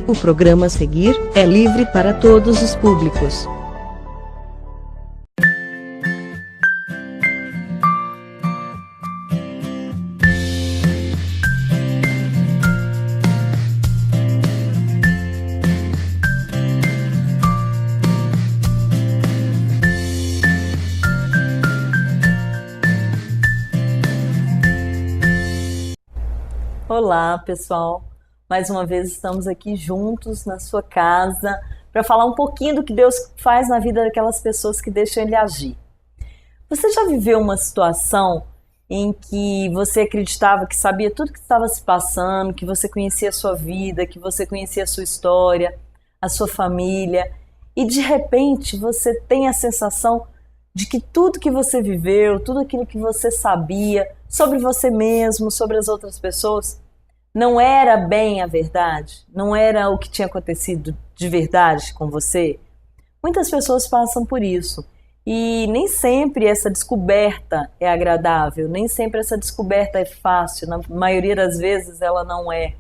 O programa a seguir é livre para todos os públicos. Olá, pessoal! Mais uma vez estamos aqui juntos na sua casa para falar um pouquinho do que Deus faz na vida daquelas pessoas que deixam Ele agir. Você já viveu uma situação em que você acreditava que sabia tudo que estava se passando, que você conhecia a sua vida, que você conhecia a sua história, a sua família, e de repente você tem a sensação de que tudo que você viveu, tudo aquilo que você sabia sobre você mesmo, sobre as outras pessoas, não era bem a verdade? Não era o que tinha acontecido de verdade com você? Muitas pessoas passam por isso. E nem sempre essa descoberta é agradável, nem sempre essa descoberta é fácil, na maioria das vezes ela não é.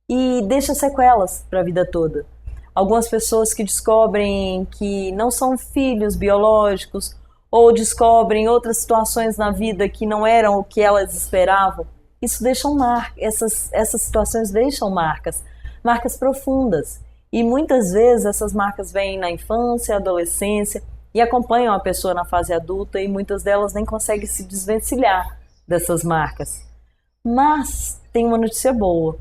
E deixa sequelas para a vida toda. Algumas pessoas que descobrem que não são filhos biológicos ou descobrem outras situações na vida que não eram o que elas esperavam, isso deixam essas situações deixam marcas profundas. E muitas vezes essas marcas vêm na infância, adolescência e acompanham a pessoa na fase adulta, e muitas delas nem conseguem se desvencilhar dessas marcas. Mas tem uma notícia boa: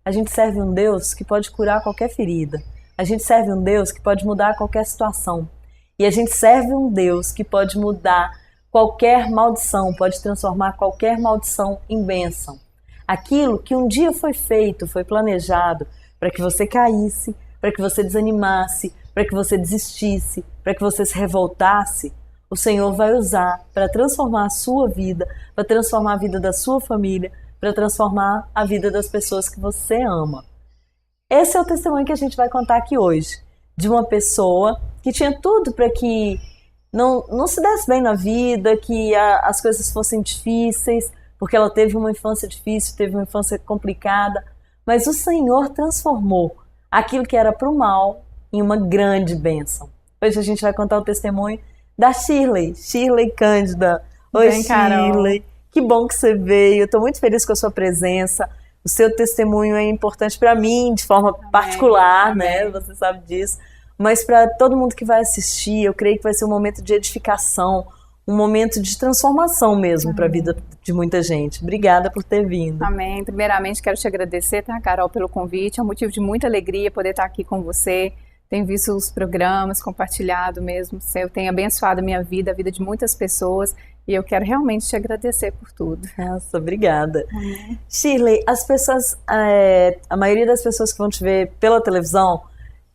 a gente serve um Deus que pode curar qualquer ferida, a gente serve um Deus que pode mudar qualquer situação, e a gente serve um Deus que pode mudar qualquer maldição, pode transformar qualquer maldição em bênção. Aquilo que um dia foi feito, foi planejado para que você caísse, para que você desanimasse, para que você desistisse, para que você se revoltasse, o Senhor vai usar para transformar a sua vida, para transformar a vida da sua família, para transformar a vida das pessoas que você ama. Esse é o testemunho que a gente vai contar aqui hoje, de uma pessoa que tinha tudo para que não se desse bem na vida, que as coisas fossem difíceis, porque ela teve uma infância difícil, teve uma infância complicada, mas o Senhor transformou aquilo que era para o mal em uma grande bênção. Hoje a gente vai contar o testemunho da Shirley Cândida. Oi, Bem, Carol. Shirley, que bom que você veio, eu estou muito feliz com a sua presença. O seu testemunho é importante para mim, de forma particular, né? Você sabe disso. Mas para todo mundo que vai assistir, eu creio que vai ser um momento de edificação, um momento de transformação mesmo para a vida de muita gente. Obrigada por ter vindo. Amém. Primeiramente, quero te agradecer, tá, Carol, pelo convite. É um motivo de muita alegria poder estar aqui com você. Tenho visto os programas, compartilhado mesmo. Eu tenho abençoado a minha vida, a vida de muitas pessoas. E eu quero realmente te agradecer por tudo. Nossa, obrigada. Shirley, as pessoas, a maioria das pessoas que vão te ver pela televisão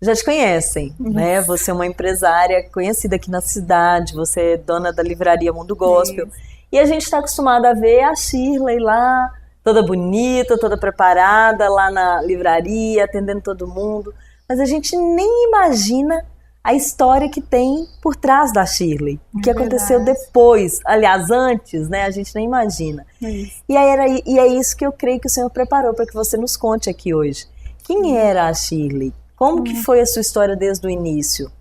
já te conhecem, né? Você é uma empresária conhecida aqui na cidade, você é dona da livraria Mundo Gospel. Isso. E a gente está acostumado a ver a Shirley lá, toda bonita, toda preparada, lá na livraria, atendendo todo mundo. Mas a gente nem imagina a história que tem por trás da Shirley. O que aconteceu depois, aliás, antes, né? A gente nem imagina. E é isso que eu creio que o Senhor preparou para que você nos conte aqui hoje. Quem era a Shirley? Como que foi a sua história desde o início?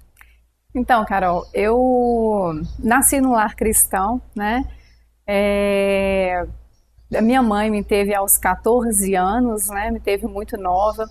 Então, Carol, eu nasci num lar cristão, né? A minha mãe me teve aos 14 anos, né? Me teve muito nova.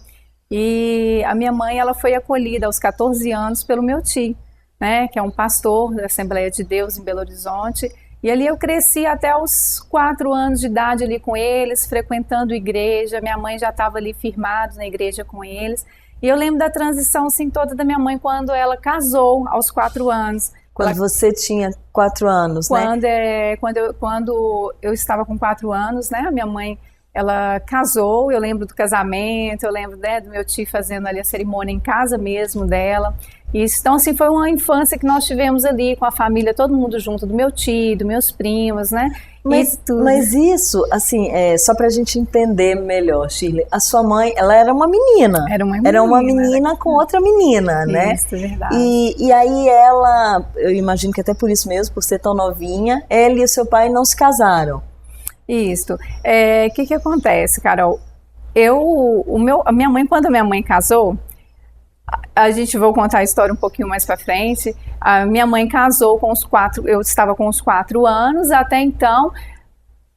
E a minha mãe, ela foi acolhida aos 14 anos pelo meu tio, né? Que é um pastor da Assembleia de Deus em Belo Horizonte. E ali eu cresci até os 4 anos de idade ali com eles, frequentando igreja. Minha mãe já estava ali firmada na igreja com eles. E eu lembro da transição, assim, toda da minha mãe quando ela casou, aos 4 anos. Quando você tinha 4 anos, né? Quando eu estava com 4 anos, né? A minha mãe, ela casou, eu lembro do casamento, eu lembro, né, do meu tio fazendo ali a cerimônia em casa mesmo dela. Então, assim, foi uma infância que nós tivemos ali com a família, todo mundo junto, do meu tio, dos meus primos, né? Mas isso, assim, só pra gente entender melhor, Shirley, a sua mãe, ela era uma menina. Era uma menina com outra menina, né? Isso, verdade. E aí ela, eu imagino que até por isso mesmo, por ser tão novinha, ela e o seu pai não se casaram. Isso. O que acontece, Carol? a minha mãe, quando a minha mãe casou, a gente vai contar a história um pouquinho mais para frente. A minha mãe casou com os 4, eu estava com os 4 anos, até então,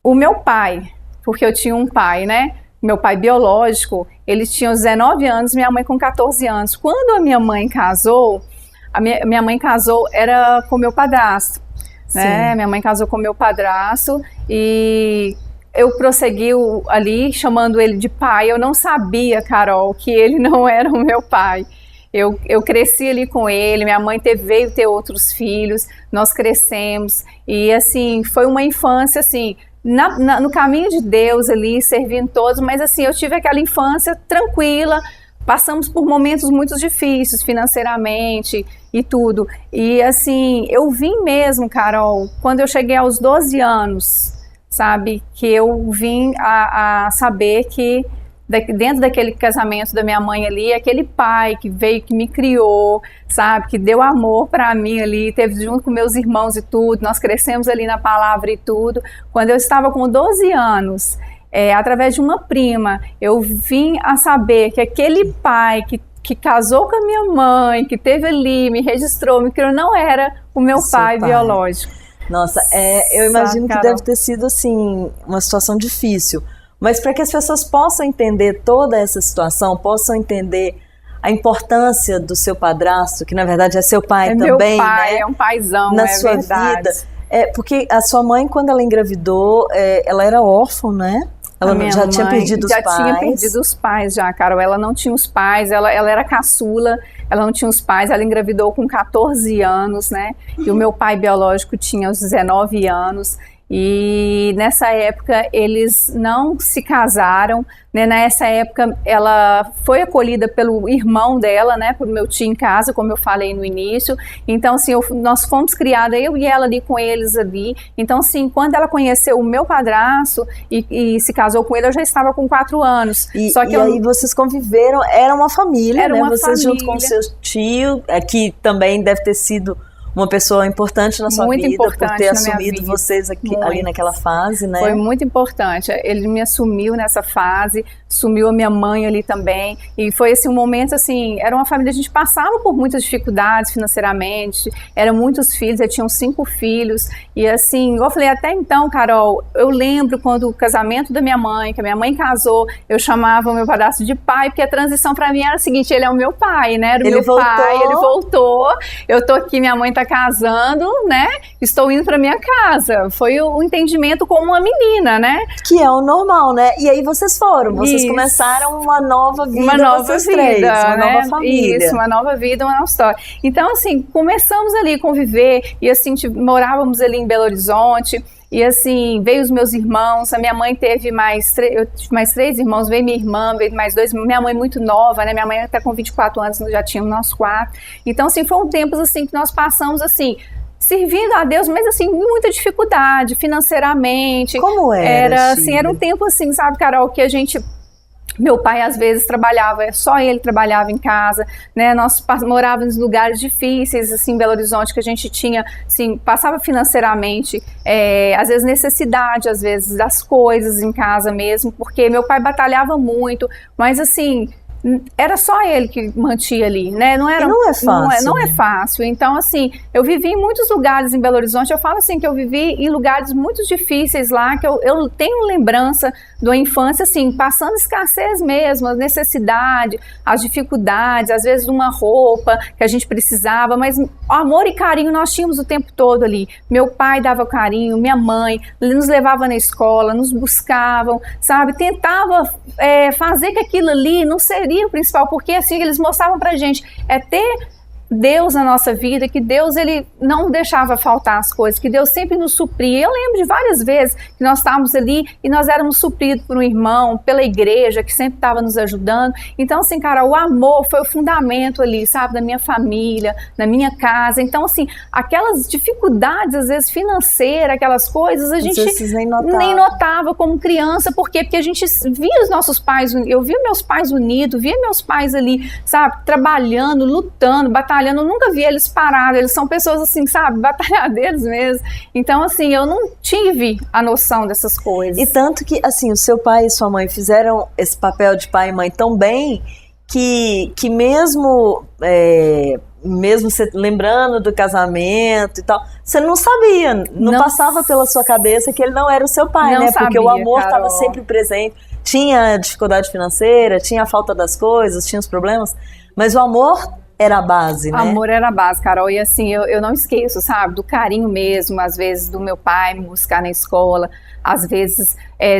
o meu pai, porque eu tinha um pai, né? Meu pai biológico, ele tinha 19 anos, minha mãe com 14 anos. Quando a minha mãe casou, minha mãe casou, era com meu padrasto, né? Minha mãe casou com meu padrasto e eu prossegui ali chamando ele de pai. Eu não sabia, Carol, que ele não era o meu pai. Eu cresci ali com ele, minha mãe veio ter outros filhos, nós crescemos e assim, foi uma infância assim, no caminho de Deus ali, servindo todos, mas assim, eu tive aquela infância tranquila, passamos por momentos muito difíceis financeiramente e tudo, e assim, eu vim mesmo, Carol, quando eu cheguei aos 12 anos, sabe, que eu vim a saber que dentro daquele casamento da minha mãe ali, aquele pai que veio, que me criou, sabe, que deu amor para mim ali, teve junto com meus irmãos e tudo, nós crescemos ali na palavra e tudo. Quando eu estava com 12 anos, através de uma prima, eu vim a saber que aquele pai que casou com a minha mãe, que teve ali, me registrou, me criou, não era o meu pai biológico. Nossa, eu imagino que deve ter sido assim, uma situação difícil. Mas para que as pessoas possam entender toda essa situação, possam entender a importância do seu padrasto, que na verdade é seu pai também, meu pai, né? É um paizão, na sua verdade. Vida. Porque a sua mãe, quando ela engravidou, ela era órfã, né? Ela já tinha perdido os pais. Já tinha perdido os pais, já, Carol. Ela não tinha os pais, ela era caçula, ela não tinha os pais, ela engravidou com 14 anos, né? E o meu pai biológico tinha os 19 anos. E nessa época eles não se casaram, né? Nessa época ela foi acolhida pelo irmão dela, né? Pelo meu tio em casa, como eu falei no início. Então assim, nós fomos criadas, eu e ela ali com eles ali. Então assim, quando ela conheceu o meu padrasto e se casou com ele, eu já estava com 4 anos. Só que aí vocês conviveram, era uma família, era, né? Vocês família. Junto com o seu tio, que também deve ter sido uma pessoa importante na sua vida, por ter assumido vocês ali naquela fase, né? Foi muito importante. Ele me assumiu nessa fase, assumiu a minha mãe ali também, e foi assim, um momento assim, era uma família, a gente passava por muitas dificuldades financeiramente, eram muitos filhos, eu tinha 5 filhos, e assim, eu falei, até então, Carol, eu lembro quando o casamento da minha mãe, que a minha mãe casou, eu chamava o meu padrasto de pai, porque a transição para mim era a seguinte, ele é o meu pai, né? Era o meu pai, ele voltou, eu tô aqui, minha mãe tá casando, né? Estou indo para minha casa. Foi o entendimento como uma menina, né? Que é o normal, né? E aí vocês começaram uma nova vida, uma nova nova família. Isso, uma nova vida, uma nova história. Então, assim, começamos ali a conviver e assim, morávamos ali em Belo Horizonte. E assim, veio os meus irmãos, a minha mãe teve eu tive mais 3 irmãos, veio minha irmã, veio mais 2, minha mãe muito nova, né, minha mãe até com 24 anos, já tínhamos nós 4, então assim, foram tempos assim, que nós passamos assim, servindo a Deus, mas assim, muita dificuldade, financeiramente. Como era assim, era um tempo assim, sabe, Carol, que a gente... Meu pai às vezes trabalhava, só ele trabalhava em casa, né? Nós morávamos em lugares difíceis, assim, em Belo Horizonte, que a gente tinha, assim, passava financeiramente, às vezes necessidade, às vezes das coisas em casa mesmo, porque meu pai batalhava muito, mas assim, era só ele que mantinha ali, né? Não era, não é fácil. Não é fácil. Então, assim, eu vivi em muitos lugares em Belo Horizonte. Eu falo assim que eu vivi em lugares muito difíceis lá, que eu tenho lembrança da infância, assim, passando escassez mesmo, a necessidade, as dificuldades, às vezes uma roupa que a gente precisava, mas amor e carinho nós tínhamos o tempo todo ali. Meu pai dava carinho, minha mãe nos levava na escola, nos buscavam, sabe? Tentava fazer que aquilo ali não seria o principal, porque assim, eles mostravam pra gente, ter Deus na nossa vida, que Deus, ele não deixava faltar as coisas, que Deus sempre nos supria. Eu lembro de várias vezes que nós estávamos ali e nós éramos supridos por um irmão, pela igreja, que sempre estava nos ajudando. Então, assim, cara, o amor foi o fundamento ali, sabe, da minha família, da minha casa. Então, assim, aquelas dificuldades, às vezes, financeiras, aquelas coisas, a gente nem notava como criança. Por quê? Porque a gente via os nossos pais, eu via meus pais unidos, via meus pais ali, sabe, trabalhando, lutando, batalhando, batalhando, eu nunca vi eles parados, eles são pessoas assim, sabe, batalhadeiros mesmo. Então, assim, eu não tive a noção dessas coisas. E tanto que, assim, o seu pai e sua mãe fizeram esse papel de pai e mãe tão bem que mesmo você lembrando do casamento e tal, você não sabia, não passava pela sua cabeça que ele não era o seu pai, né? Porque o amor estava sempre presente. Tinha dificuldade financeira, tinha a falta das coisas, tinha os problemas, mas o amor era a base, né? Amor era a base, Carol, e assim, eu não esqueço, sabe, do carinho mesmo, às vezes do meu pai me buscar na escola, às vezes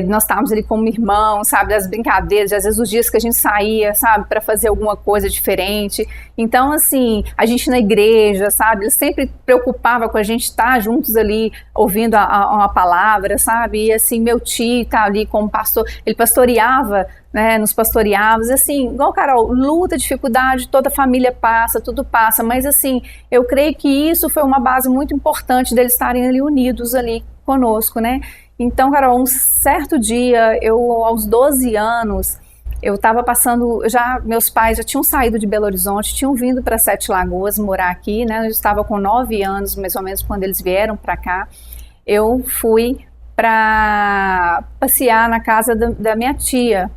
nós estávamos ali como irmãos, sabe, das brincadeiras, às vezes os dias que a gente saía, sabe, para fazer alguma coisa diferente. Então, assim, a gente na igreja, sabe, ele sempre preocupava com a gente estar juntos ali, ouvindo uma palavra, sabe, e assim, meu tio tá ali como pastor, ele pastoreava, né, nos pastoreava, assim, igual Carol, luta, dificuldade, toda a família passa, tudo passa, mas assim, eu creio que isso foi uma base muito importante deles estarem ali unidos ali conosco, né. Então, Carol, um certo dia, eu aos 12 anos, eu estava passando, meus pais já tinham saído de Belo Horizonte, tinham vindo para Sete Lagoas morar aqui, né, eu estava com 9 anos, mais ou menos, quando eles vieram para cá. Eu fui para passear na casa da minha tia,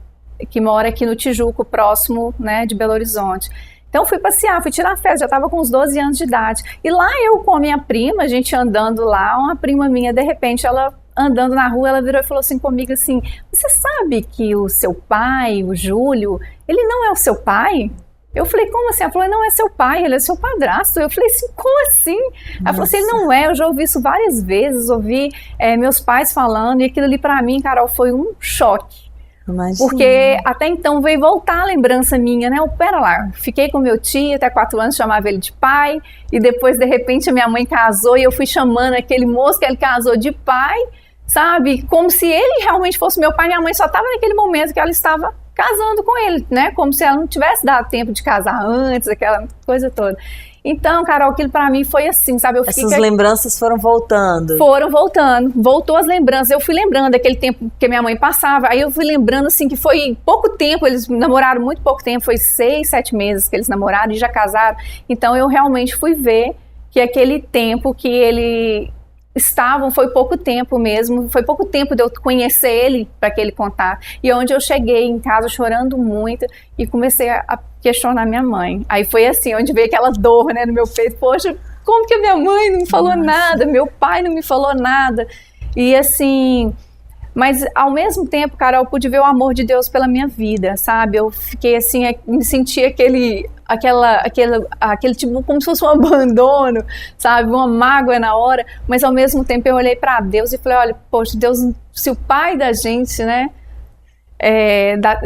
que mora aqui no Tijuco, próximo, né, de Belo Horizonte. Então fui passear, fui tirar férias, já estava com uns 12 anos de idade. E lá eu com a minha prima, a gente andando lá, uma prima minha, de repente, ela andando na rua, ela virou e falou assim comigo assim, você sabe que o seu pai, o Júlio, ele não é o seu pai? Eu falei, como assim? Ela falou, não é seu pai, ele é seu padrasto. Eu falei assim, como assim? Ela falou assim, ele não é, eu já ouvi isso várias vezes, ouvi meus pais falando, e aquilo ali pra mim, Carol, foi um choque. Imagina. Porque até então veio voltar a lembrança minha, né? Pera lá, fiquei com meu tio até 4 anos, chamava ele de pai, e depois de repente a minha mãe casou e eu fui chamando aquele moço que ele casou de pai, sabe? Como se ele realmente fosse meu pai, minha mãe só estava naquele momento que ela estava casando com ele, né? Como se ela não tivesse dado tempo de casar antes, aquela coisa toda. Então, Carol, aquilo pra mim foi assim, sabe? Essas lembranças foram voltando. Foram voltando, voltou as lembranças. Eu fui lembrando daquele tempo que minha mãe passava, aí eu fui lembrando assim que foi pouco tempo, eles namoraram muito pouco tempo, foi 6, 7 meses que eles namoraram e já casaram. Então eu realmente fui ver que aquele tempo que ele estavam, foi pouco tempo mesmo, foi pouco tempo de eu conhecer ele para aquele contato. E onde eu cheguei em casa chorando muito e comecei a questionar minha mãe. Aí foi assim, onde veio aquela dor, né, no meu peito. Poxa, como que a minha mãe não me falou nada? Meu pai não me falou nada. E assim, mas ao mesmo tempo, Carol, eu pude ver o amor de Deus pela minha vida, sabe? Eu fiquei assim, me senti aquele tipo, como se fosse um abandono, sabe? Uma mágoa na hora, mas ao mesmo tempo eu olhei para Deus e falei, olha, poxa, Deus, se o pai da gente, né,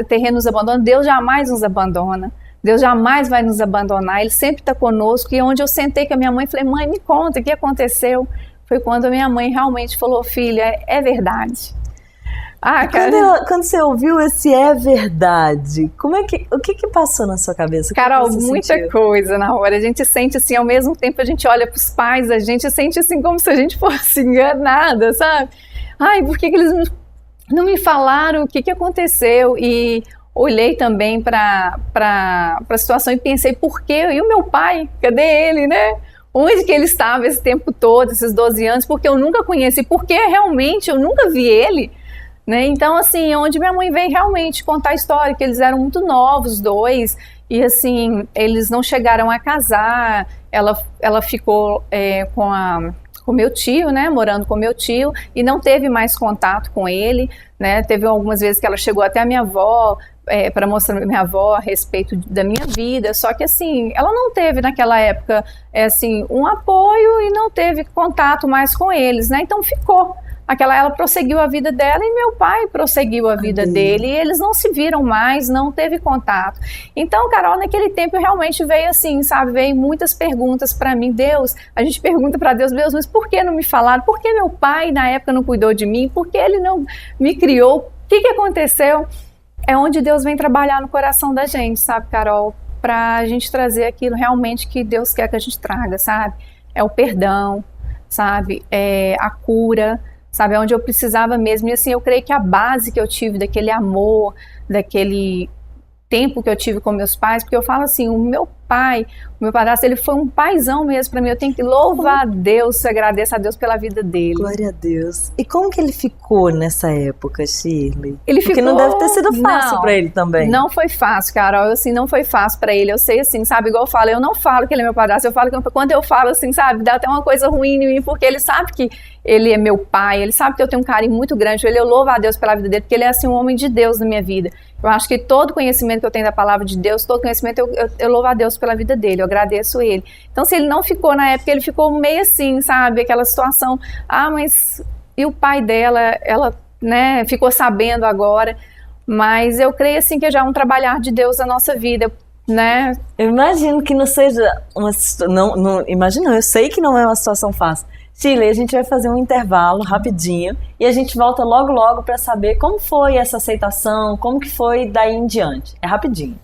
terreno nos abandona, Deus jamais nos abandona. Deus jamais vai nos abandonar, Ele sempre está conosco. E onde eu sentei com a minha mãe, falei, mãe, me conta, o que aconteceu? Foi quando a minha mãe realmente falou, filha, é verdade. Ah, cara. Quando você ouviu esse é verdade, o que passou na sua cabeça? Carol, muita coisa na hora. A gente sente assim, ao mesmo tempo a gente olha para os pais, a gente sente assim como se a gente fosse enganada, sabe? Ai, por que eles não me falaram o que aconteceu? E olhei também para a situação e pensei, por quê? E o meu pai? Cadê ele, né? Onde que ele estava esse tempo todo, esses 12 anos? Porque eu nunca conheci, porque realmente eu nunca vi ele. Né? Então, assim, onde minha mãe veio realmente contar a história, que eles eram muito novos, 2, e assim, eles não chegaram a casar, ela ficou com meu tio, né, morando com meu tio, e não teve mais contato com ele, né, teve algumas vezes que ela chegou até a minha avó, para mostrar a minha avó a respeito da minha vida, só que assim, ela não teve naquela época, assim, um apoio e não teve contato mais com eles, né, então ficou. Ela prosseguiu a vida dela e meu pai prosseguiu a vida dele, e eles não se viram mais, não teve contato. Então, Carol, naquele tempo realmente veio assim, sabe, veio muitas perguntas para mim. Deus, a gente pergunta para Deus, mas por que não me falaram? Por que meu pai na época não cuidou de mim? Por que ele não me criou? O que aconteceu? É onde Deus vem trabalhar no coração da gente, sabe, Carol? Para a gente trazer aquilo realmente que Deus quer que a gente traga, sabe? É o perdão, sabe? É a cura, sabe, onde eu precisava mesmo. E assim, eu creio que a base que eu tive daquele amor, daquele tempo que eu tive com meus pais, porque eu falo assim, o meu padrasto, ele foi um paizão mesmo para mim. Eu tenho que louvar a Deus, agradeço a Deus pela vida dele. Glória a Deus. E como que ele ficou nessa época, Shirley? Porque ficou... não deve ter sido fácil para ele também. Não foi fácil, Carol, assim, não foi fácil para ele. Eu sei, assim, sabe, igual eu falo, eu não falo que ele é meu padrasto, eu falo que quando eu falo, assim, sabe, dá até uma coisa ruim em mim, porque ele sabe que ele é meu pai, ele sabe que eu tenho um carinho muito grande por ele. Eu louvo a Deus pela vida dele, porque ele é, assim, um homem de Deus na minha vida. Eu acho que todo conhecimento que eu tenho da palavra de Deus, todo conhecimento, eu louvo a Deus pela vida dele, eu agradeço ele. Então, se ele não ficou na época, ele ficou meio assim, sabe, aquela situação, mas e o pai dela, ela, né, ficou sabendo agora, mas eu creio, assim, que já é um trabalhar de Deus na nossa vida, né? Eu imagino que não seja uma... Imagina, eu sei que não é uma situação fácil. Shirley, a gente vai fazer um intervalo rapidinho e a gente volta logo para saber como foi essa aceitação, como que foi daí em diante. É rapidinho.